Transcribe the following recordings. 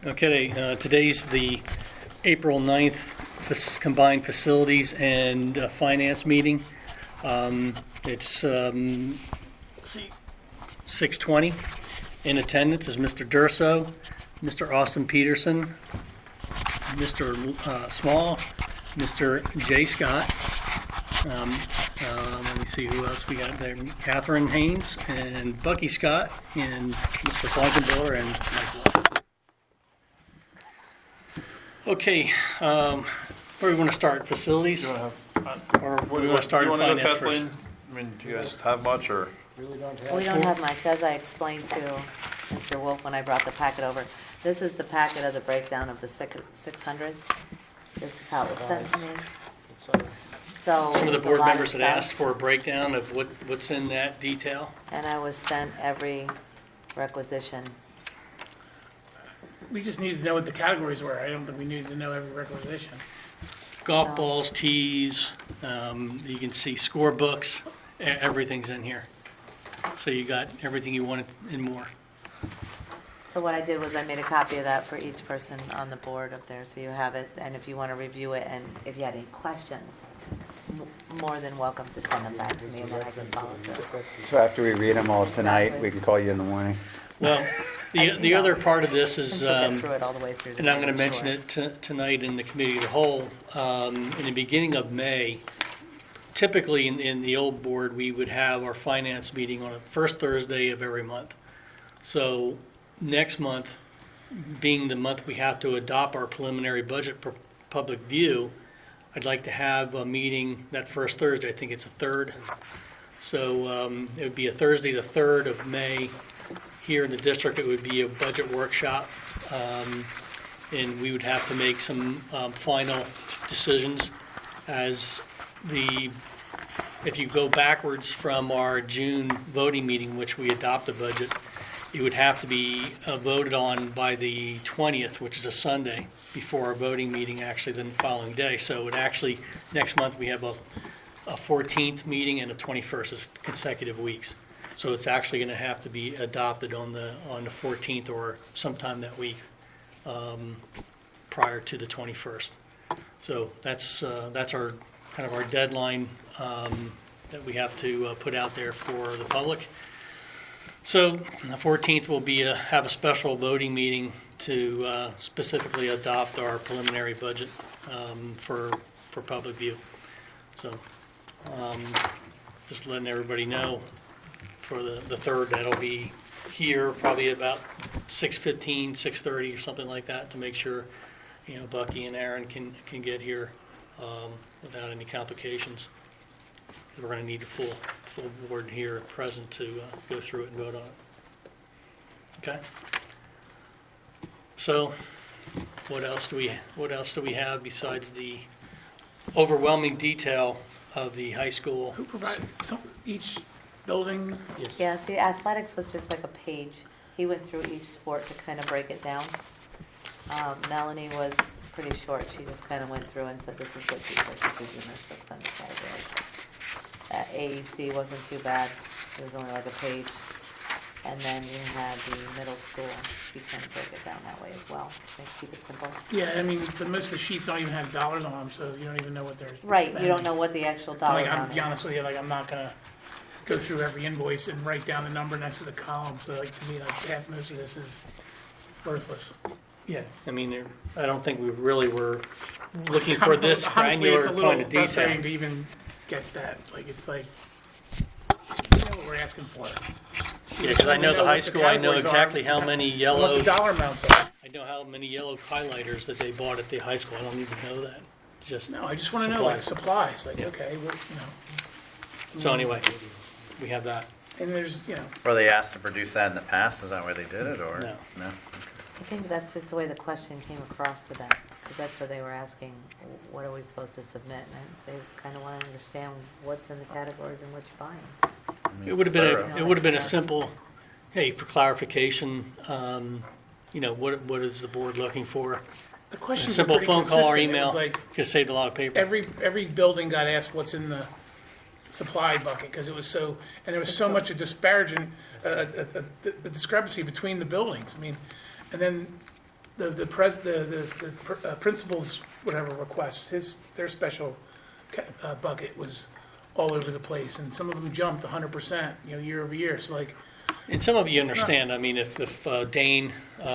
Okay, today's the April 9th Combined Facilities and Finance Meeting. It's 6:20. In attendance is Mr. Durso, Mr. Austin Peterson, Mr. Small, Mr. Jay Scott. Let me see who else we got there. Catherine Haynes and Bucky Scott and Mr. Blankenbuehler and Mike Wall. Okay, where do we want to start? Facilities? You want to have, Or do we want to start in finance first? I mean, do you guys have much, or? We don't have much. As I explained to Mr. Wolf when I brought the packet over, this is the packet of the breakdown of the 600s. This is how it was sent to me. So Some of the it's a board lot members had stuff, asked for a breakdown of what's in that detail. and I was sent every requisition. We just needed to know what the categories were. I don't think we needed to know every requisition. Golf No. balls, tees, you can see score books, everything's in here. So you got everything you wanted and more. So what I did was I made a copy of that for each person on the board up there, so you have it. And if you want to review it, and if you had any questions, more than welcome to send them back to me, and then I can follow through. So after we read them all tonight, we can call you in the morning. Well, the other part of this is, And she'll get through it all the way through. and I'm going to mention it tonight in the committee of the whole, in the beginning of May, typically in the old board, we would have our finance meeting on the first Thursday of every month. So next month, being the month we have to adopt our preliminary budget for public view, I'd like to have a meeting that first Thursday. I think it's a third. So it would be a Thursday, the 3rd of May. Here in the district, it would be a budget workshop. And we would have to make some final decisions as if you go backwards from our June voting meeting, which we adopt the budget, it would have to be voted on by the 20th, which is a Sunday, before our voting meeting actually the following day. So it actually, next month, we have a 14th meeting and a 21st as consecutive weeks. So it's actually going to have to be adopted on the 14th or sometime that week prior to the 21st. So that's our kind of our deadline that we have to put out there for the public. So the 14th will be have a special voting meeting to specifically adopt our preliminary budget for public view. So just letting everybody know for the 3rd, that'll be here probably about 6:15, 6:30 or something like that to make sure, Bucky and Aaron can get here without any complications. We're going to need a full board here present to go through it and vote on it. Okay. So, what else do we have besides the overwhelming detail of the high school? Who provided, each building? Yeah, see, athletics was just like a page. He went through each sport to kind of break it down. Melanie was pretty short. She just kind of went through and said, this is what you purchases in their 600 categories. AEC wasn't too bad. It was only like a page. And then you had the middle school. She kind of broke it down that way as well. They keep it simple. Yeah, I mean, but most of the sheets don't even have dollars on them, so you don't even know what they're Right, spending. you don't know what the actual dollar Like, I'll amount be is. honest with you, like, I'm not gonna go through every invoice and write down the number next to the column, so like, to me, like, most of this is worthless. Yeah, I mean, I don't think we really were looking for this Honestly, it's granular a point of little frustrating detail. to even get that, like, it's like, you know what we're asking for. Yeah, because I know the high what the school, I know categories are, exactly how many What yellow, the dollar amounts are. I know how many yellow highlighters that they bought at the high school. I don't even know that. Just, No, I just wanna know, like, supplies, like, okay, what, so anyway, we have that. and there's, Were they asked to produce that in the past? Is that why they did it, or? No. No? I think that's just the way the question came across to them, because that's what they were asking, what are we supposed to submit? And they kind of want to understand what's in the categories and what you're buying. I mean, It would have been thorough. it would have been a simple, hey, for clarification, what is the board looking for? the A questions are simple pretty phone call or consistent. It email was like, could have saved a lot of paper. every building got asked what's in the supply bucket, because it was so, and there was so much a disparaging, the discrepancy between the buildings. I mean, and then the principal's, whatever requests, their special bucket was all over the place, and some of them jumped 100%, year over year, so like, And some of you It's not- understand, I mean, if Dane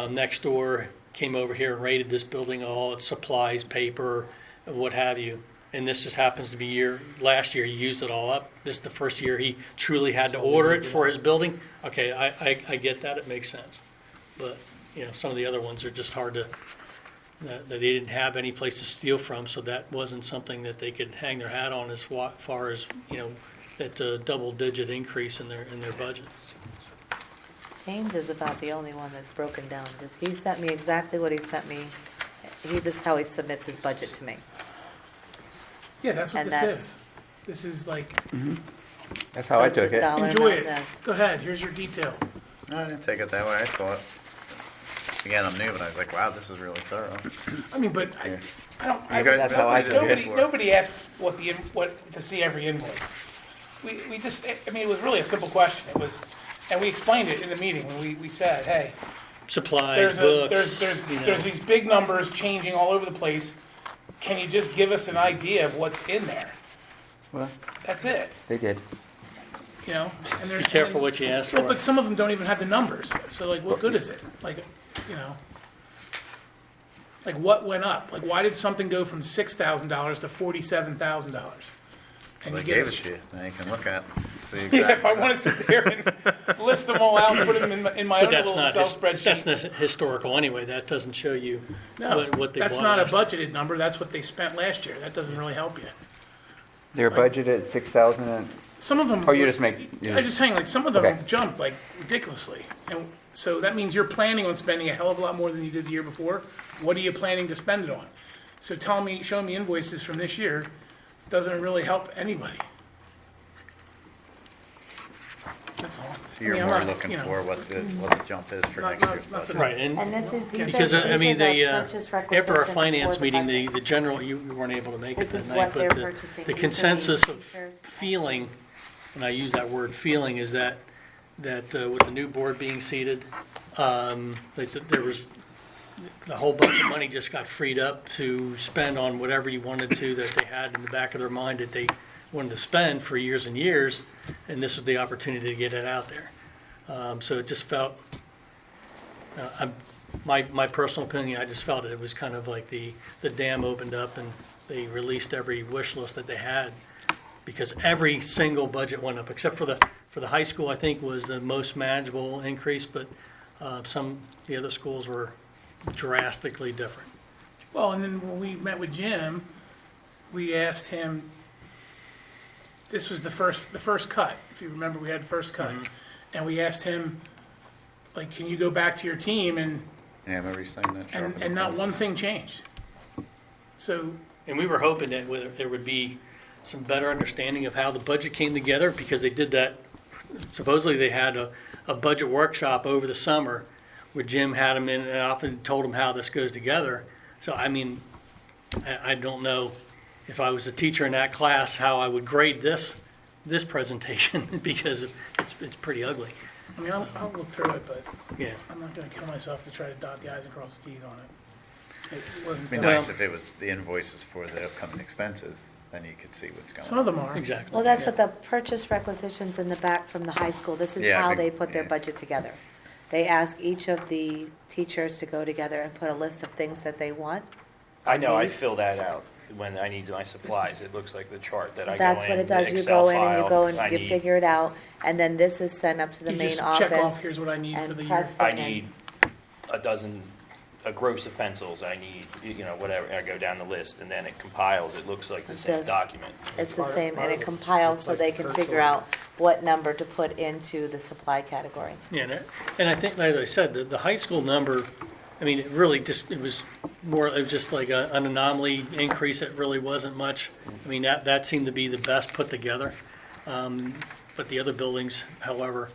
next door came over here and raided this building, all its supplies, paper, what have you, and this just happens to be last year he used it all up, this is the first year he truly had to order it for his building, okay, I get that, it makes sense. But, some of the other ones are just hard to, that they didn't have any place to steal from, so that wasn't something that they could hang their hat on as far as, that double-digit increase in their budgets. Ames is about the only one that's broken down. He sent me exactly what he sent me. This is how he submits his budget to me. yeah, that's what And this that's- is. This is like, That's how I So it's took a it. dollar enjoy amount it. less. Go ahead, here's your detail. No, I didn't take it that way. I thought, again, I'm new, but I was like, wow, this is really thorough. I mean, but I don't. You guys That's how I did took it it. before. Nobody asked what to see every invoice. We just, I mean, it was really a simple question. It was, and we explained it in the meeting when we said, hey, Supplies, books, there's these big numbers changing all over the place. Can you just give us an idea of what's in there? Well, That's it, they did. And there's. Be careful what you ask Well, for. but some of them don't even have the numbers, so like, what good is it? Like, like what went up? Like, why did something go from $6,000 to $47,000? And They you get gave a- it to you. Now you can look at, see Yeah, exactly. if I want to sit there and list them all out and put them in my But own that's little not, Excel that's spreadsheet. not historical anyway, that doesn't show you No, what they bought. that's not a last year. budgeted number, that's what they spent last year. That doesn't really help you. They're budgeted at 6,000 and, Some of them. oh, you just make, I'm just saying, like, some of them Okay. jumped like ridiculously. And so that means you're planning on spending a hell of a lot more than you did the year before. What are you planning to spend it on? So showing me invoices from this year doesn't really help anybody. That's all. So you're I mean, I'm more not, looking you know, for what the jump is for Not- next year's not- budget. Right, And and this is, these because, are, I these mean, are the, the purchase after our requisitions finance for the meeting, budget. the general, you weren't able to make it This is that night, what they're but purchasing. the These are consensus the of teachers. feeling, and I use that word feeling, is that with the new board being seated, there was, a whole bunch of money just got freed up to spend on whatever you wanted to, that they had in the back of their mind that they wanted to spend for years and years, and this was the opportunity to get it out there. So it just felt, my personal opinion, I just felt it was kind of like the dam opened up and they released every wish list that they had, because every single budget went up, except for the high school, I think, was the most manageable increase, but the other schools were drastically different. Well, and then when we met with Jim, we asked him, this was the first cut, if you remember, we had the first cut. And we asked him, like, can you go back to your team and Yeah, I remember you saying that. sharpen the not pencils. one thing changed. So, And we were hoping that there would be some better understanding of how the budget came together, because they did that, supposedly they had a budget workshop over the summer where Jim had them in and often told them how this goes together. So, I mean, I don't know if I was a teacher in that class, how I would grade this presentation, because it's pretty ugly. I mean, I'll look through it, but Yeah. I'm not gonna kill myself to try to dot the i's and cross the t's on it. It wasn't, It'd be Well- nice if it was the invoices for the upcoming expenses, then you could see what's going on. some of them are. Exactly. Well, that's what the purchase requisitions in the back from the high school, this is Yeah, how big- they put their yeah. budget together. They ask each of the teachers to go together and put a list of things that they want. I know, I Need. fill that out when I need my supplies. It looks like the chart that I go in. That's what it does, you Excel go in and you file, go and I you need- figure it out, and then this is sent up to the You main just office. check off, here's what I need for and the year. press I it in. need a gross of pencils, I need, whatever, I go down the list, and then it compiles, it looks like the It same does. document. It's the same, and it compiles so they can figure out what number to put into the supply category. Yeah, and I think, like I said, the high school number, I mean, it really just, it was just like an anomaly increase. It really wasn't much. I mean, that seemed to be the best put together. But the other buildings, however,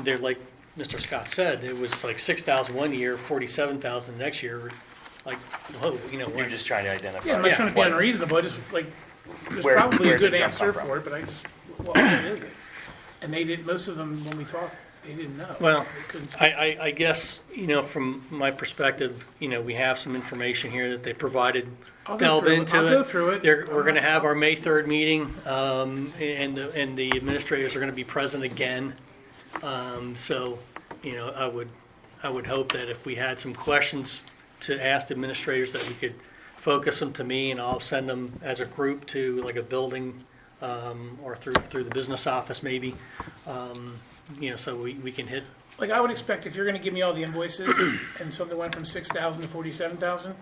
they're like Mr. Scott said, it was like 6,000 one year, 47,000 next year. Like, whoa, You're when, just trying to identify. Yeah, I'm not Yeah. trying to be what- unreasonable, I just, like, there's Where- probably a where's the good jump answer come from? for it, but I just, what is it? And they did, most of them, when we talked, They didn't know. Well, They couldn't speak to it. I guess, from my perspective, we have some information here that they provided. I'll go Delve through it. into I'll it. go through it. We're gonna have our May 3rd meeting, and the administrators are gonna be present again. So, I would hope that if we had some questions to ask the administrators, that we could focus them to me, and I'll send them as a group to like a building, or through the business office maybe, so we can hit. Like, I would expect if you're gonna give me all the invoices and something went from 6,000 to 47,000,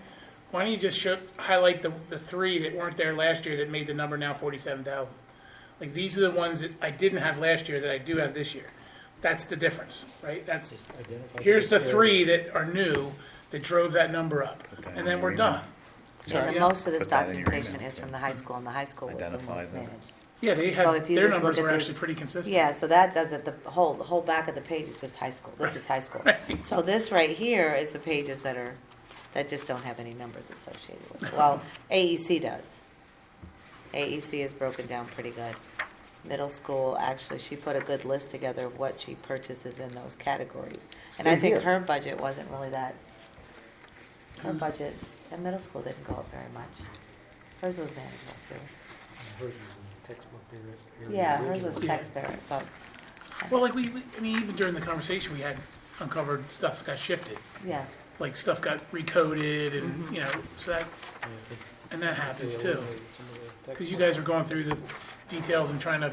why don't you just highlight the three that weren't there last year that made the number now 47,000? Like, these are the ones that I didn't have last year that I do have this year. That's the difference, right? Here's the three that are new that drove that number up, and then we're done. And Yeah. most of this Put that in your documentation email. is from the high school, and the high school was the Identify most them. managed. Yeah, they So had, if you their just numbers look were at actually this- pretty consistent. Yeah, so that does it, the whole back of the page is just high school, this is high school. Right. So this right here is the pages that just don't have any numbers associated with it. Well, AEC does. AEC is broken down pretty good. Middle school, actually, she put a good list together of what she purchases in those categories. And I Same think here. her budget wasn't really that, her budget at middle school didn't go up very much. Hers was manageable too. Hers was in textbook area. Yeah, hers was Yeah. text there, but, Well, like I mean, even during the conversation, we had uncovered stuff's got shifted. yeah. Like, stuff got recoded and, so that, and that happens too. Because you guys are going through the details and trying to,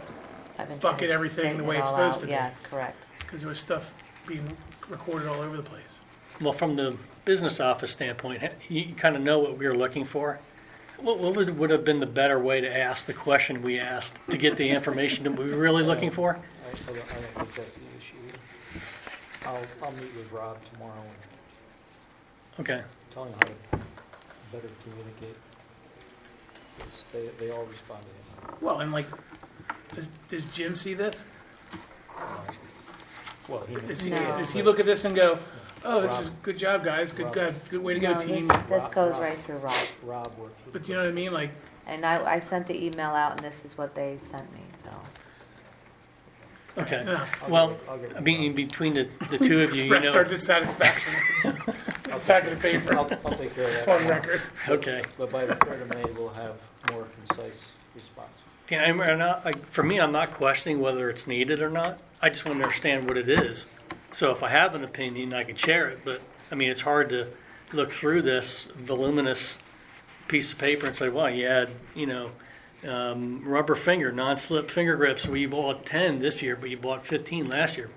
I've been trying Bucket to everything the straighten way it it's all supposed out. to be. Yes, correct. because there was stuff being recorded all over the place. Well, from the business office standpoint, you kind of know what we were looking for. What would have been the better way to ask the question we asked to get the information that we were really looking for? I don't think that's the issue. I'll meet with Rob tomorrow and Okay, tell him how to better communicate. 'Cause they all respond to him. Well, and like, does Jim see this? Well, he No. Does he look at this and go, oh, this is good job, guys, good way to go, No, team? this goes right through Rob. Rob works with. But you know what I mean, like, And I sent the email out, and this is what they sent me, so. okay. yeah, Well, I mean, in between the two of you, expressed our dissatisfaction. Back of the paper, I'll take care of it's that. on record. Okay. But by the 3rd of May, we'll have more concise response. Yeah, for me, I'm not questioning whether it's needed or not. I just want to understand what it is. So if I have an opinion, I can share it, but, I mean, it's hard to look through this voluminous piece of paper and say, well, you had, rubber finger, non-slip finger grips. We bought 10 this year, but you bought 15 last year.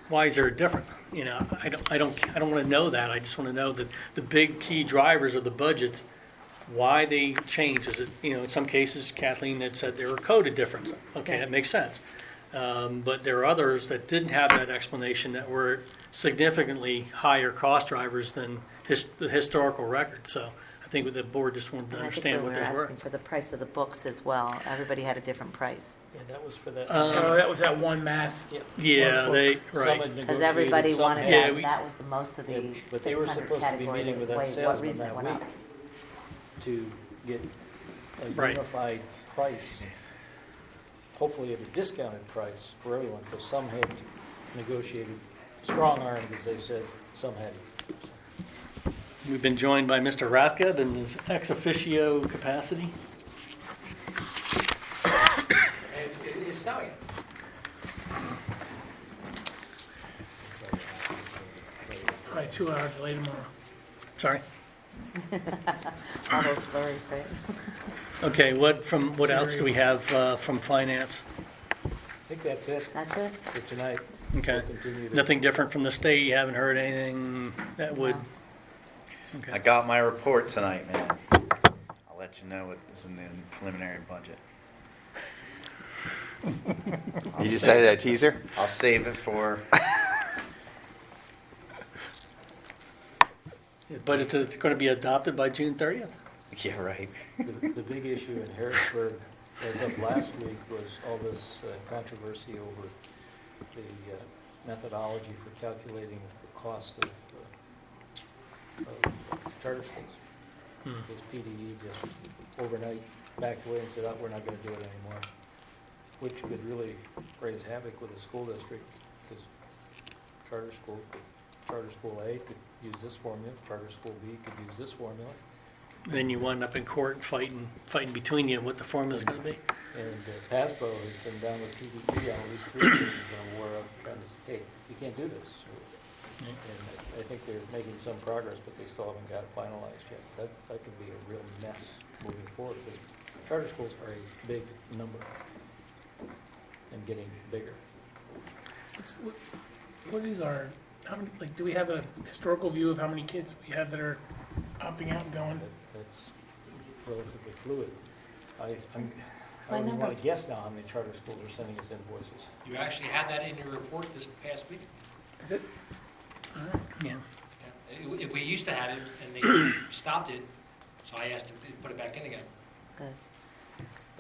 Why is there a difference? I don't want to know that. I just want to know that the big key drivers of the budgets, why they change. Is it, in some cases, Kathleen had said they were coded difference. Okay, Yeah. that makes sense. But there are others that didn't have that explanation that were significantly higher cost drivers than the historical record. So I think the board just wanted to And I think understand we what were those were. asking for the price of the books as well. Everybody had a different price. Yeah, that was for that. Oh, that was that one math. Yeah, they, Some right. had Because negotiated, everybody some wanted had- Yeah, that, we- and that was the most of Yeah, the but they were 600 supposed to be category. meeting with that Wait, what salesman reason it that went week. up? to get a Right. unified price, hopefully at a discounted price for everyone, because some had negotiated strong-armed, as they said, some hadn't. We've been joined by Mr. Rathgeb in his ex officio capacity. Probably 2 hour delay tomorrow. Sorry. All those blurry, right? Okay, what else do we have from finance? I think that's it That's it? for tonight. Okay. We'll continue to- Nothing different from the state? You haven't heard anything that would? No. I Okay. got my report tonight, man. I'll let you know what is in the preliminary budget. You just say that teaser? I'll save it for, But it's going to be adopted by June 30th? yeah, right. The big issue in Harrisburg, as of last week, was all this controversy over the methodology for calculating the cost of charter schools. Because PDE just overnight backed away and said, oh, we're not going to do it anymore, which could really raise havoc with the school district, because charter school, charter school A could use this formula, charter school B could use this formula. Then you wind up in court fighting between you what the formula's gonna be. And Pasbo has been down with PDP on at least 3 occasions I'm aware of, trying to say, hey, you can't do this. And I think they're making some progress, but they still haven't got it finalized yet. That could be a real mess moving forward, because charter schools are a big number and getting bigger. What is our, how many, like, do we have a historical view of how many kids we have that are opting out and going? That's relatively fluid. I My don't even number- want to guess now how many charter schools are sending us invoices. You actually had that in your report this past week? Is it? All right. Yeah. Yeah. We used to have it, and they stopped it, so I asked them to put it back in again. Good.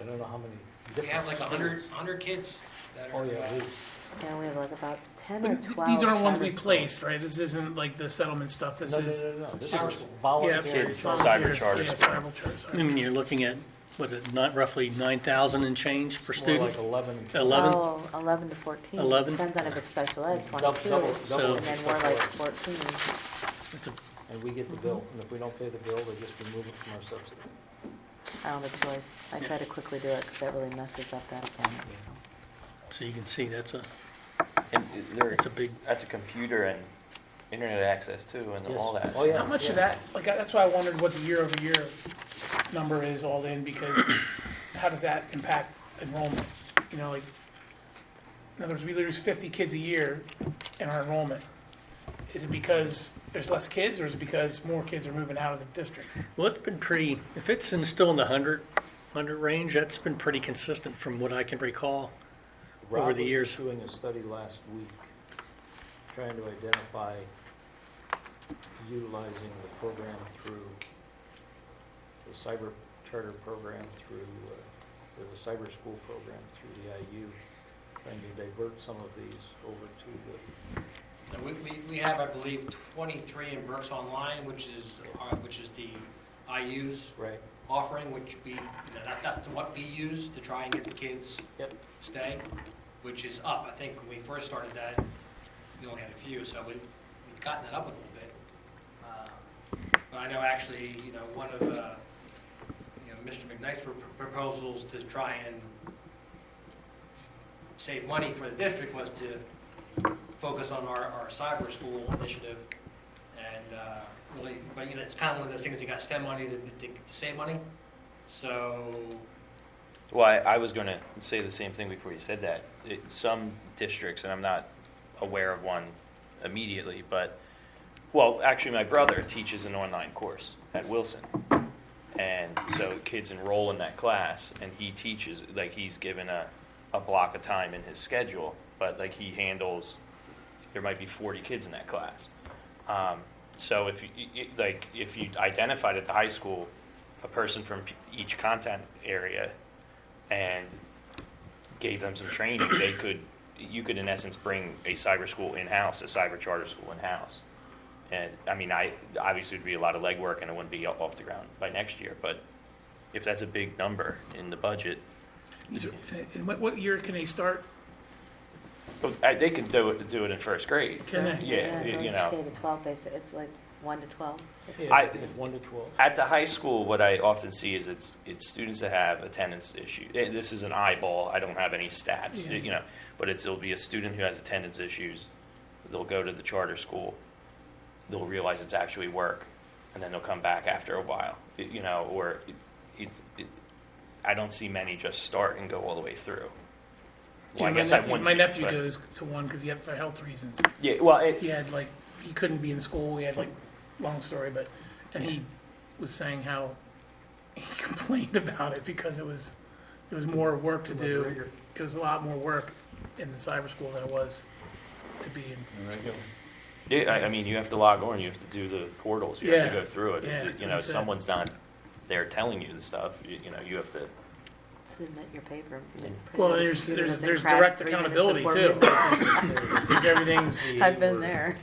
I don't know how many We different. have like schools. 100 kids that Oh, are. yeah, it is. Yeah, we have like about 10 or But 12. these aren't ones we charter schools. placed, right? This isn't like the settlement stuff. This No, is. no. This Charter is school. voluntary. Kids, charter. cyber charter Yeah, school. cyber charter, I sorry. mean, you're looking at, what is it, not roughly 9,000 and change per More student? like 11. 11? Oh, 11 to 14. 11? Depends on if it's special ed, Double- 22. double- So- double And then if we're it's like special ed. 14. It's a- And we get the bill, and if we don't pay the bill, they just remove it from our subsidy. I don't have a choice. I try to quickly do it because that really messes up that account. So you can see that's a It's a big, that's a computer and internet access too, and all that. Oh, yeah. How much of yeah. that, like, that's why I wondered what the year-over-year number is all in, because how does that impact enrollment? You know, like, in other words, we lose 50 kids a year in our enrollment. Is it because there's less kids, or is it because more kids are moving out of the district? well, it's been pretty, if it's still in the 100 range, that's been pretty consistent from what I can recall. over the years. Rob was doing a study last week, trying to identify utilizing the program through the cyber charter program through, or the cyber school program through the IU, trying to divert some of these over to the, No, we have, I believe, 23 in Berks Online, which is the IU's right? offering, which that's what we use to try and get the kids Yep. to stay, which is up. I think when we first started that, we only had a few, so we've gotten that up a little bit. But I know actually, one of Mr. McKnight's proposals to try and save money for the district was to focus on our cyber school initiative. And really, but it's kind of one of those things, you got to spend money to save money. So, Well, I was going to say the same thing before you said that. Some districts, and I'm not aware of one immediately, but, well, actually, my brother teaches an online course at Wilson. And so kids enroll in that class, and he teaches, like, he's given a block of time in his schedule, but, like, he handles, there might be 40 kids in that class. So if you identified at the high school a person from each content area and gave them some training, you could in essence bring a cyber school in-house, a cyber charter school in-house. And I mean, obviously it'd be a lot of legwork and it wouldn't be off the ground by next year, but if that's a big number in the budget, And what year can they start? they could do it in first grade. Can they? Yeah, it you goes know. K to 12, basically. It's like 1 to 12. Yeah, I- it's 1 to 12. At the high school, what I often see is it's students that have attendance issues. This is an eyeball. I don't have any stats, Yeah. but it'll be a student who has attendance issues. They'll go to the charter school. They'll realize it's actually work, and then they'll come back after a while. I don't see many just start and go all the way through. Well, I guess I wouldn't My see- nephew but- goes to one because he had, for health reasons. Yeah, well, He had like, he couldn't be in school, he had like, long story, but, and he was saying how he complained about it because it was more work to do. It was a lot more work in the cyber school than it was to be in. yeah, I mean, you have to log on. You have to do the portals. You have to Yeah. go through it. Yeah, that's what If he said. someone's not there telling you the stuff, you have to. Submit your paper. Well, there's direct accountability too. Because everything's, I've been there.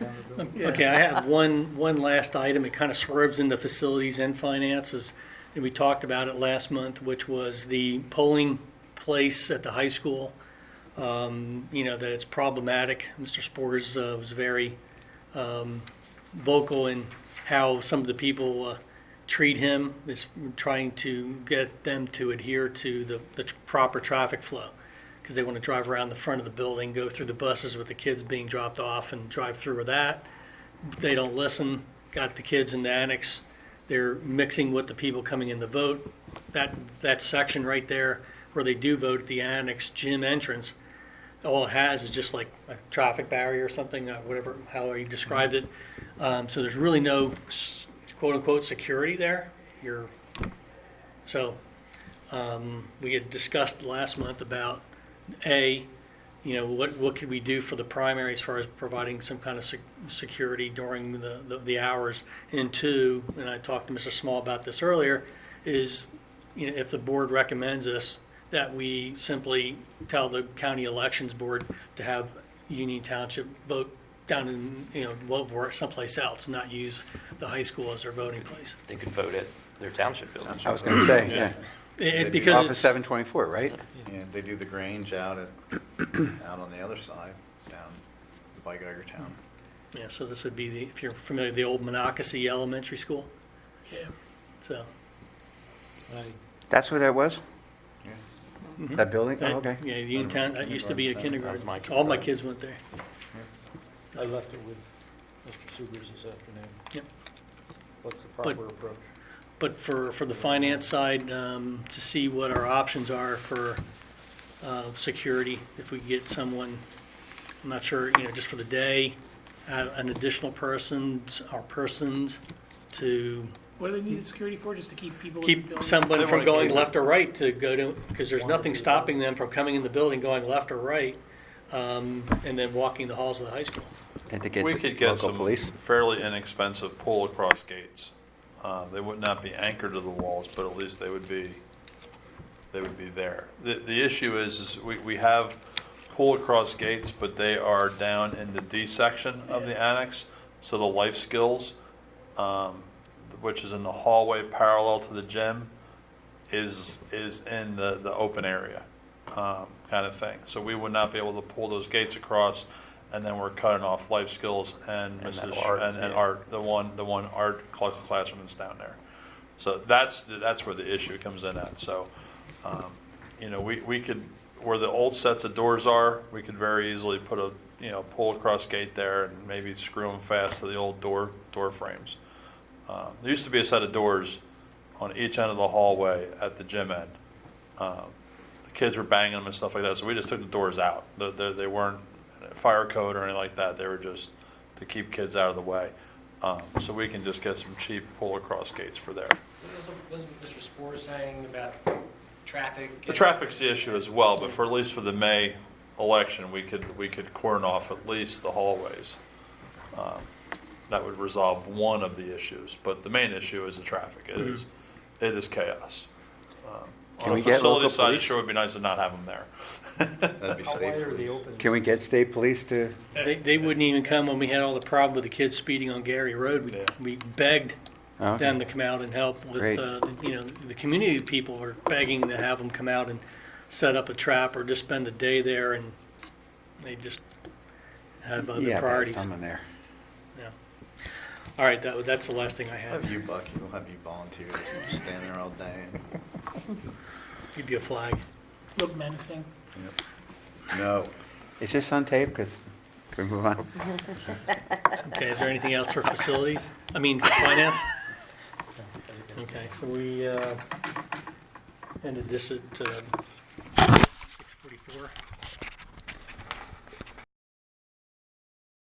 yeah. Okay, I have one last item. It kind of swerves into facilities and finances. And we talked about it last month, which was the polling place at the high school. that it's problematic. Mr. Spores was very vocal in how some of the people treat him, is trying to get them to adhere to the proper traffic flow, because they want to drive around the front of the building, go through the buses with the kids being dropped off and drive through with that. They don't listen, got the kids in the annex, they're mixing with the people coming in to vote. That section right there where they do vote at the annex gym entrance, all it has is just like a traffic barrier or something, whatever, how you described it. So there's really no quote-unquote security there. We had discussed last month about, what could we do for the primary as far as providing some kind of security during the hours, and two, and I talked to Mr. Small about this earlier, is if the board recommends us, that we simply tell the county elections board to have Union Township vote down in, vote for someplace else, not use the high school as their voting place. They could vote at their township building. I was going to say, yeah. Because Office it's, 724, right? Yeah, they do the Grange out on the other side, down by Geiger Town. yeah, so this would be if you're familiar, the old Monocacy Elementary School. Yeah. So That's where that was? mhm. That building? That- Oh, okay. Yeah, Uniontown, that used to be a That was kindergarten. my All my kindergarten. kids went there. I left it with Mr. Subers this afternoon. Yep. What's the proper approach? But for the finance side, to see what our options are for security, if we get someone, I'm not sure, just for the day, an additional persons to What do they need the security for, just to keep people in the keep building? someone They from wanna going keep left or right to go to, because there's nothing stopping them from coming in the building, going left or right, and then walking the halls of the high school. Had to get We the could get local some police. fairly inexpensive pull-across gates. They would not be anchored to the walls, but at least they would be there. The issue is we have pull-across gates, but they are down in the D section of the annex. So the life skills, which is in the hallway parallel to the gym, is in the open area, kind of thing. So we would not be able to pull those gates across, and then we're cutting off life skills and And that Mrs. art, and yeah. art, the one art classroom is down there. So that's where the issue comes in at. So, we could, where the old sets of doors are, we could very easily put a pull across gate there and maybe screw them fast to the old door frames. There used to be a set of doors on each end of the hallway at the gym end. The kids were banging them and stuff like that, so we just took the doors out. They weren't fire code or anything like that. They were just to keep kids out of the way. So we can just get some cheap pull across gates for there. Wasn't Mr. Spore saying about traffic? The traffic's the issue as well, but at least for the May election, we could cordon off at least the hallways. That would resolve one of the issues, but the main issue is the traffic. It is chaos. Can On we the get facility local side, it police? sure would be nice to not have them there. That'd be How state wide are the police. openings? Can we get state police to? They wouldn't even come when we had all the problem with the kids speeding on Gary Road. Yeah. We begged Oh, okay. them to come out and help with, Great. the community people were begging to have them come out and set up a trap or just spend a day there, and they just have other Yeah, there's priorities. someone there. Yeah. All right, that's the last thing I We'll have. have you, Bucky. We'll have you volunteer. Just stand there all day. Give you a flag. Look menacing. No. Is this on tape? Because can we move on? Okay, is there anything else for facilities? I mean, for finance? Okay, so we ended this at 6:44.